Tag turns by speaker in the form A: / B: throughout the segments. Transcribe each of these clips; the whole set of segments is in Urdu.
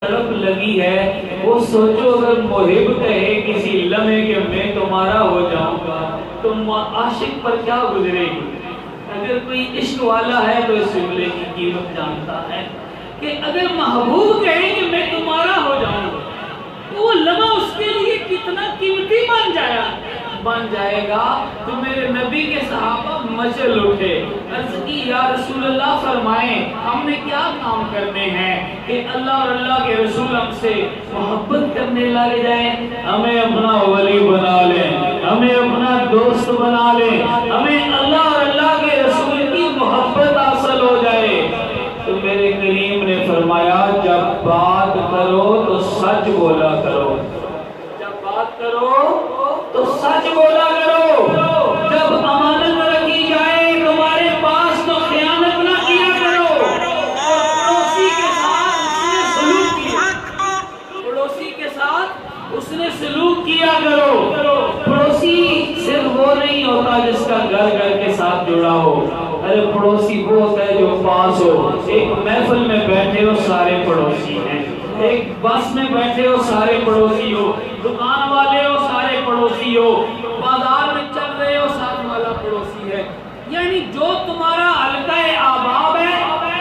A: طرف لگی ہے، وہ سوچو اگر محب کہے کسی لمحے کہ میں تمہارا ہو جاؤں گا تو عاشق پر کیا گزرے گی؟ اگر کوئی عشق والا ہے تو اس جملے کی قیمت جانتا ہے کہ اگر محبوب کہے کہ میں تمہارا ہو جاؤں گا تو وہ لمحہ اس کے لیے کتنا قیمتی بن جائے گا۔ تو میرے نبی کے صحابہ مچل اٹھے، عرض کی یا رسول اللہ فرمائیں ہم نے کیا کام کرنے ہیں کہ اللہ اور اللہ کے رسول ہم سے محبت کرنے لگ جائیں، ہمیں اپنا ولی بنا لیں، ہمیں اپنا دوست بنا لیں، ہمیں اللہ اور اللہ کے رسول کی محبت حاصل ہو جائے۔ تو میرے کریم نے فرمایا جب بات کرو تو سچ بولا کرو، جب بات کرو تو سچ بولا کرو، جب امانت رکھی جائے تمہارے پاس تو خیانت نہ کیا کرو، پڑوسی کے ساتھ اس نے سلوک کیا کرو۔ پڑوسی صرف وہ نہیں ہوتا جس کا گھر گھر کے ساتھ جڑا ہو، ارے پڑوسی وہ ہوتا ہے جو پاس ہو۔ ایک محفل میں بیٹھے ہو سارے پڑوسی ہیں، ایک بس میں بیٹھے ہو سارے پڑوسی ہو، دکان والے ہو سارے پڑوسی ہو، بازار میں چل رہے ہو ساتھ والا پڑوسی ہے، یعنی جو تمہارا حلقہ احباب ہے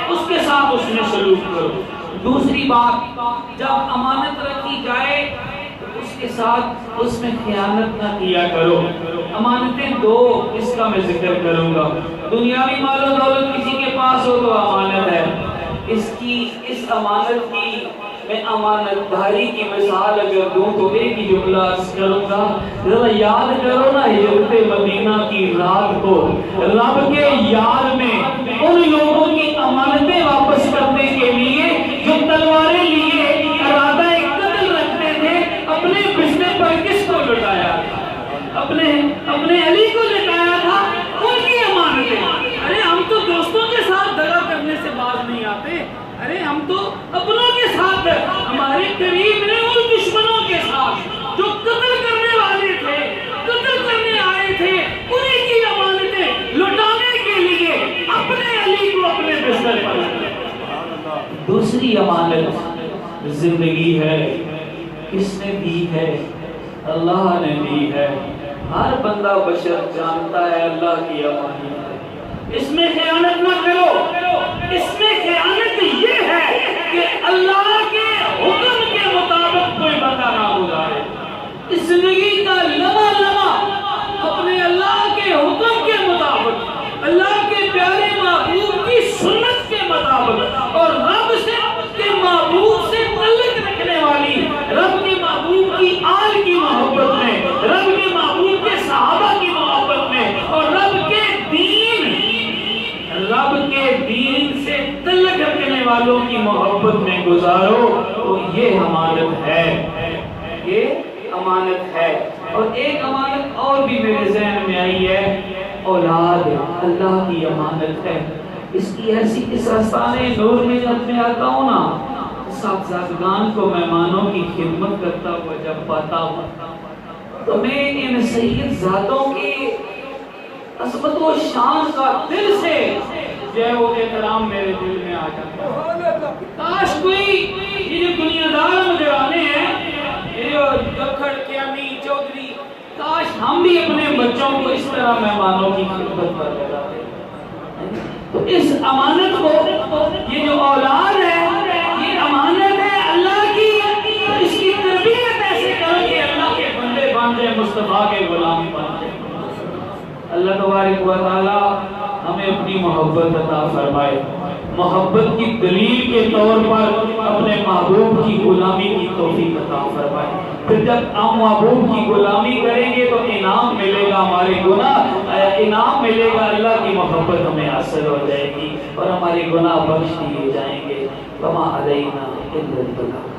A: اس کے ساتھ اس میں سلوک کرو۔ دوسری بات، جب امانت رکھی جائے تو اس کے ساتھ اس میں خیانت نہ کیا کرو۔ امانتیں دو، اس کا میں ذکر کروں گا۔ دنیاوی مال و دولت کسی کے پاس ہو تو امانت ہے، اس امانت کی میں امانت داری کی مثال اگر دوں تو ایک ہی جملہ عرض کروں گا، ذرا یاد کرو نا ہجرت مدینہ کی رات کو رب کے یاد میں ان لوگوں کی امانتیں واپس کرنے کے لیے جو تلواریں لیے ارادہ قتل رکھتے تھے، اپنے بستر پر کس کو لٹایا؟ اپنے علی کو لٹایا تھا، ان کی امانتیں۔ ارے ہم تو دوستوں کے ساتھ دغا کرنے سے باز نہیں آتے، ارے ہم تو اپنوں کے ساتھ، ہمارے قریب نے ان دشمنوں کے ساتھ جو قتل کرنے والے تھے، قتل کرنے آئے تھے، انہیں کی امانتیں لٹانے کے لیے اپنے علی کو اپنے بستر پر لٹایا۔ دوسری امانت زندگی ہے، کس نے دی ہے؟ اللہ نے دی ہے۔ ہر بندہ بشر جانتا ہے اللہ کی امانت ہے، اس میں خیانت نہ کرو۔ اس میں خیانت یہ ہے کہ اللہ کے حکم کے مطابق کوئی بندہ نہ گزارے، اس زندگی کا لمحہ اپنے اللہ کے حکم کے مطابق، اللہ کے پیارے محبوب کی سنت کے مطابق، اور رب سے کے محبوب سے تعلق رکھنے والی، رب کے محبوب کی آل کی محبت میں، رب کے محبوب کے صحابہ کی محبت میں، اور رب کے دین سے تعلق رکھنے والوں کی محبت میں گزارو، تو یہ امانت ہے، یہ امانت ہے۔ اور ایک امانت اور بھی میرے ذہن میں آئی ہے، اولاد اللہ کی امانت ہے۔ اس کی ایسی اس آستانے نور میں جب میں آتا ہوں نا، صاحبزادگان کو مہمانوں کی خدمت کرتا ہوا جب پاتا ہوں تو میں ان سید زادوں کی عظمت و شان کا دل سے جو ہے وہ احترام میرے دل میں آ جاتا۔ کاش کوئی یہ جو دنیا دار مجرانے ہیں، یہ جو دکھڑ کیانی چودھری، کاش ہم بھی اپنے بچوں کو اس طرح مہمانوں کی خدمت پر لگاتے۔ تو اس امانت کو، یہ جو اولاد ہے یہ امانت ہے اللہ کی، اس کی تربیت ایسے کرو کہ اللہ کے بندے بن جائیں، مصطفیٰ کے غلام بن جائیں۔ اللہ تبارک و تعالی ہمیں اپنی محبت عطا فرمائے، محبت کی دلیل کے طور پر اپنے محبوب کی غلامی کی توفیق عطا فرمائے۔ پھر جب ہم محبوب کی غلامی کریں گے تو انعام ملے گا، ہمارے گناہ انعام ملے گا، اللہ کی محبت ہمیں حاصل ہو جائے گی اور ہمارے گناہ بخش دیے جائیں گے۔ وما علینا الا البلاغ۔